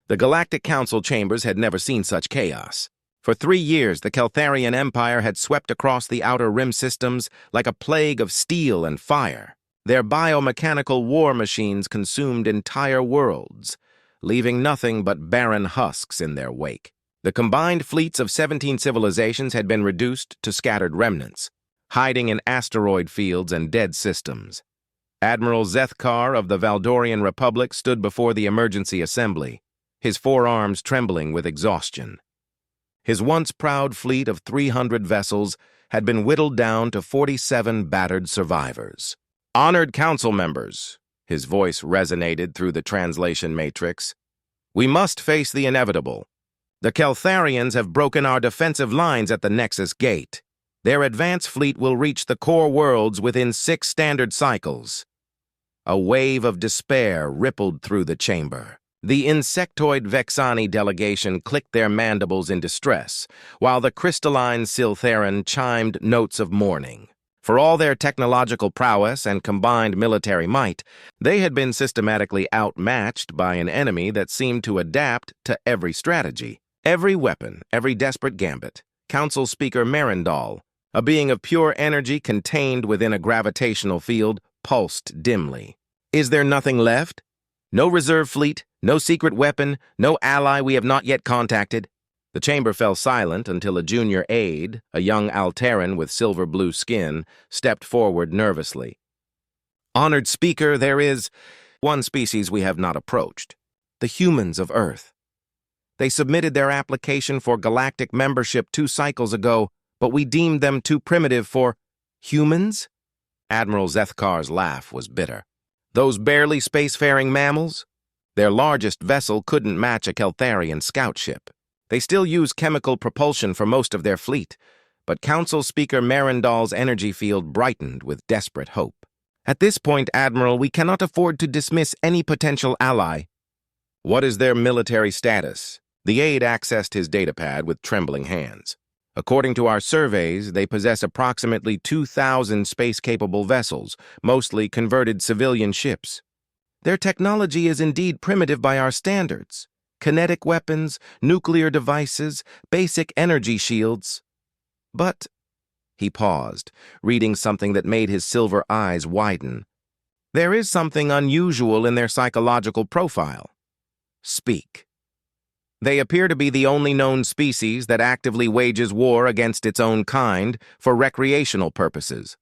The Galactic Council chambers had never seen such chaos. For 3 years, the Keltharian Empire had swept across the outer rim systems like a plague of steel and fire. Their biomechanical war machines consumed entire worlds, leaving nothing but barren husks in their wake. The combined fleets of 17 civilizations had been reduced to scattered remnants, hiding in asteroid fields and dead systems. Admiral Zethkar of the Valdorian Republic stood before the emergency assembly, his forearms trembling with exhaustion. His once proud fleet of 300 vessels had been whittled down to 47 battered survivors. "Honored council members," his voice resonated through the translation matrix, "we must face the inevitable. The Keltharians have broken our defensive lines at the Nexus Gate. Their advance fleet will reach the core worlds within 6 standard cycles." A wave of despair rippled through the chamber. The insectoid Vexani delegation clicked their mandibles in distress, while the crystalline Siltheran chimed notes of mourning. For all their technological prowess and combined military might, they had been systematically outmatched by an enemy that seemed to adapt to every strategy, every weapon, every desperate gambit. Council Speaker Marindal, a being of pure energy contained within a gravitational field, pulsed dimly. "Is there nothing left? No reserve fleet, no secret weapon, no ally we have not yet contacted?" The chamber fell silent until a junior aide, a young Alteran with silver-blue skin, stepped forward nervously. "Honored Speaker, there is one species we have not approached, the humans of Earth. They submitted their application for galactic membership 2 cycles ago, but we deemed them too primitive for humans?" Admiral Zethkar's laugh was bitter. "Those barely spacefaring mammals? Their largest vessel couldn't match a Keltharian scout ship. They still use chemical propulsion for most of their fleet, but Council Speaker Marindal's energy field brightened with desperate hope. At this point, Admiral, we cannot afford to dismiss any potential ally." "What is their military status?" The aide accessed his datapad with trembling hands. "According to our surveys, they possess approximately 2,000 space-capable vessels, mostly converted civilian ships. Their technology is indeed primitive by our standards. Kinetic weapons, nuclear devices, basic energy shields. But," he paused, reading something that made his silver eyes widen, "there is something unusual in their psychological profile. Speak." "They appear to be the only known species that actively wages war against its own kind for recreational purposes.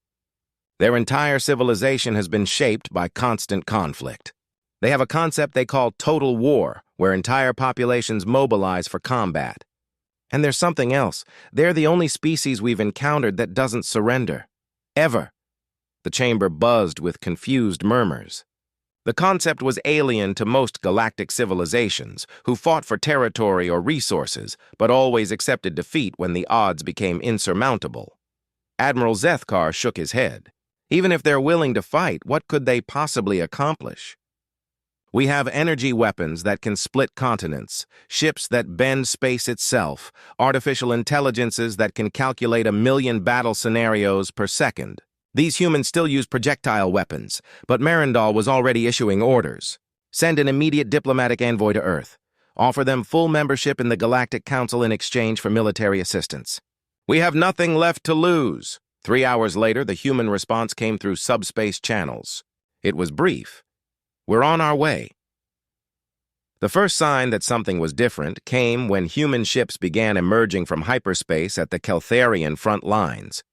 Their entire civilization has been shaped by constant conflict. They have a concept they call total war, where entire populations mobilize for combat. And there's something else. They're the only species we've encountered that doesn't surrender. Ever." The chamber buzzed with confused murmurs. The concept was alien to most galactic civilizations, who fought for territory or resources, but always accepted defeat when the odds became insurmountable. Admiral Zethkar shook his head. "Even if they're willing to fight, what could they possibly accomplish? We have energy weapons that can split continents, ships that bend space itself, artificial intelligences that can calculate 1,000,000 battle scenarios per second. These humans still use projectile weapons, but Marindal was already issuing orders. Send an immediate diplomatic envoy to Earth. Offer them full membership in the Galactic Council in exchange for military assistance. We have nothing left to lose." 3 hours later, the human response came through subspace channels. It was brief. "We're on our way." The first sign that something was different came when human ships began emerging from hyperspace at the Keltharian front lines.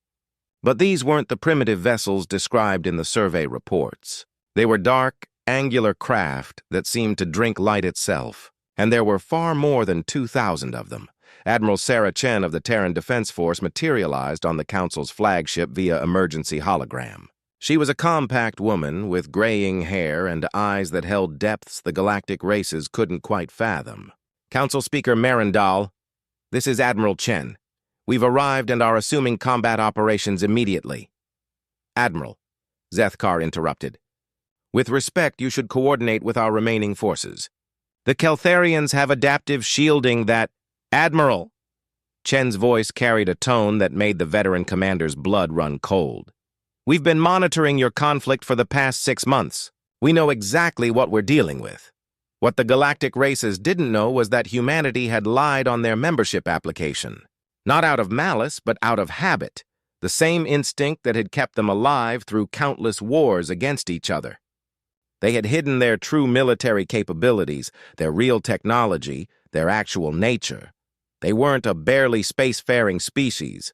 But these weren't the primitive vessels described in the survey reports. They were dark, angular craft that seemed to drink light itself, and there were far more than 2,000 of them. Admiral Sarah Chen of the Terran Defense Force materialized on the Council's flagship via emergency hologram. She was a compact woman with graying hair and eyes that held depths the galactic races couldn't quite fathom. "Council Speaker Marindal, this is Admiral Chen. We've arrived and are assuming combat operations immediately." "Admiral," Zethkar interrupted, "with respect, you should coordinate with our remaining forces. The Keltharians have adaptive shielding that—" "Admiral!" Chen's voice carried a tone that made the veteran commander's blood run cold. "We've been monitoring your conflict for the past 6 months. We know exactly what we're dealing with. What the galactic races didn't know was that humanity had lied on their membership application. Not out of malice, but out of habit, the same instinct that had kept them alive through countless wars against each other. They had hidden their true military capabilities, their real technology, their actual nature. They weren't a barely spacefaring species.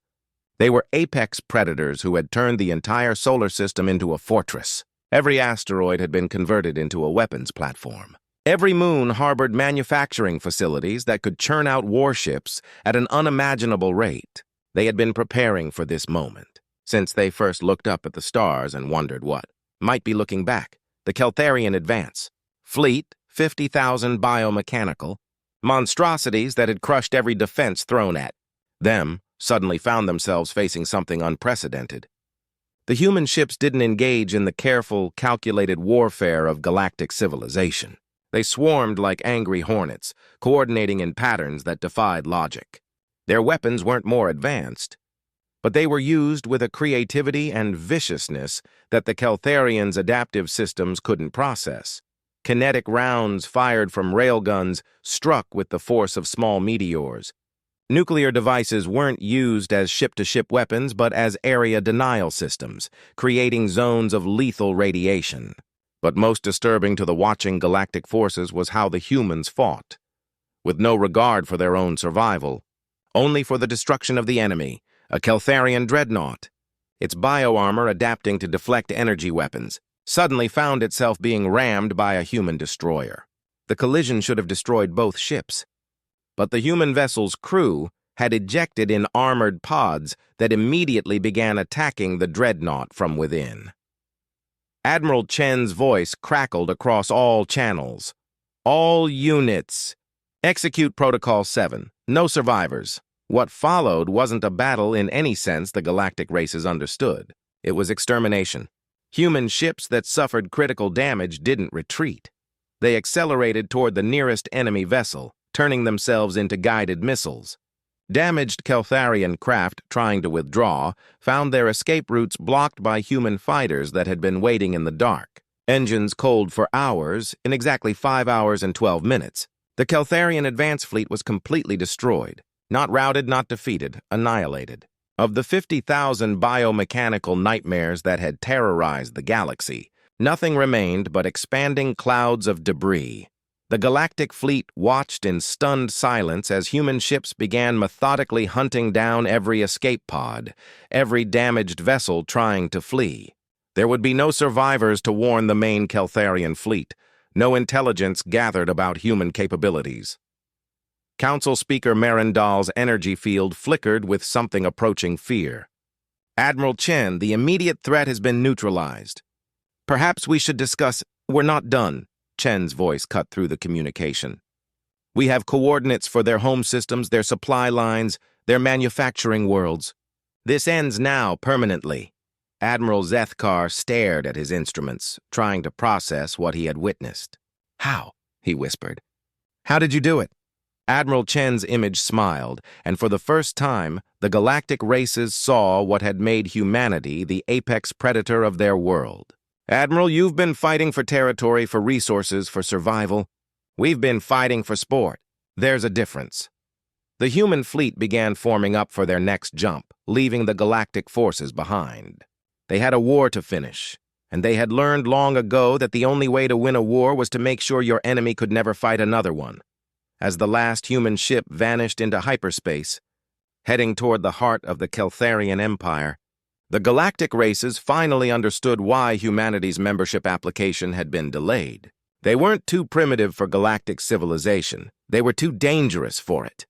They were apex predators who had turned the entire solar system into a fortress. Every asteroid had been converted into a weapons platform. Every moon harbored manufacturing facilities that could churn out warships at an unimaginable rate. They had been preparing for this moment, since they first looked up at the stars and wondered what might be looking back. The Keltharian advance. Fleet, 50,000 biomechanical. Monstrosities that had crushed every defense thrown at them suddenly found themselves facing something unprecedented. The human ships didn't engage in the careful, calculated warfare of galactic civilization. They swarmed like angry hornets, coordinating in patterns that defied logic. Their weapons weren't more advanced, but they were used with a creativity and viciousness that the Keltharians' adaptive systems couldn't process. Kinetic rounds fired from railguns struck with the force of small meteors. Nuclear devices weren't used as ship-to-ship weapons, but as area denial systems, creating zones of lethal radiation. But most disturbing to the watching galactic forces was how the humans fought. With no regard for their own survival, only for the destruction of the enemy, a Keltharian dreadnought. Its bioarmor, adapting to deflect energy weapons, suddenly found itself being rammed by a human destroyer. The collision should have destroyed both ships. But the human vessel's crew had ejected in armored pods that immediately began attacking the dreadnought from within. Admiral Chen's voice crackled across all channels. All units. Execute Protocol 7. No survivors. What followed wasn't a battle in any sense the galactic races understood. It was extermination. Human ships that suffered critical damage didn't retreat. They accelerated toward the nearest enemy vessel, turning themselves into guided missiles. Damaged Keltharian craft trying to withdraw found their escape routes blocked by human fighters that had been waiting in the dark. Engines cold for hours, in exactly 5 hours and 12 minutes. The Keltharian advance fleet was completely destroyed. Not routed, not defeated, annihilated. Of the 50,000 biomechanical nightmares that had terrorized the galaxy, nothing remained but expanding clouds of debris. The galactic fleet watched in stunned silence as human ships began methodically hunting down every escape pod, every damaged vessel trying to flee. There would be no survivors to warn the main Keltharian fleet, no intelligence gathered about human capabilities. Council Speaker Marindal's energy field flickered with something approaching fear. Admiral Chen, the immediate threat has been neutralized. Perhaps we should discuss— We're not done. Chen's voice cut through the communication. We have coordinates for their home systems, their supply lines, their manufacturing worlds. This ends now, permanently. Admiral Zethkar stared at his instruments, trying to process what he had witnessed. How? He whispered. How did you do it? Admiral Chen's image smiled, and for the first time, the galactic races saw what had made humanity the apex predator of their world. Admiral, you've been fighting for territory, for resources, for survival. We've been fighting for sport. There's a difference. The human fleet began forming up for their next jump, leaving the galactic forces behind. They had a war to finish, and they had learned long ago that the only way to win a war was to make sure your enemy could never fight another one. As the last human ship vanished into hyperspace, heading toward the heart of the Keltharian Empire, the galactic races finally understood why humanity's membership application had been delayed. They weren't too primitive for galactic civilization. They were too dangerous for it.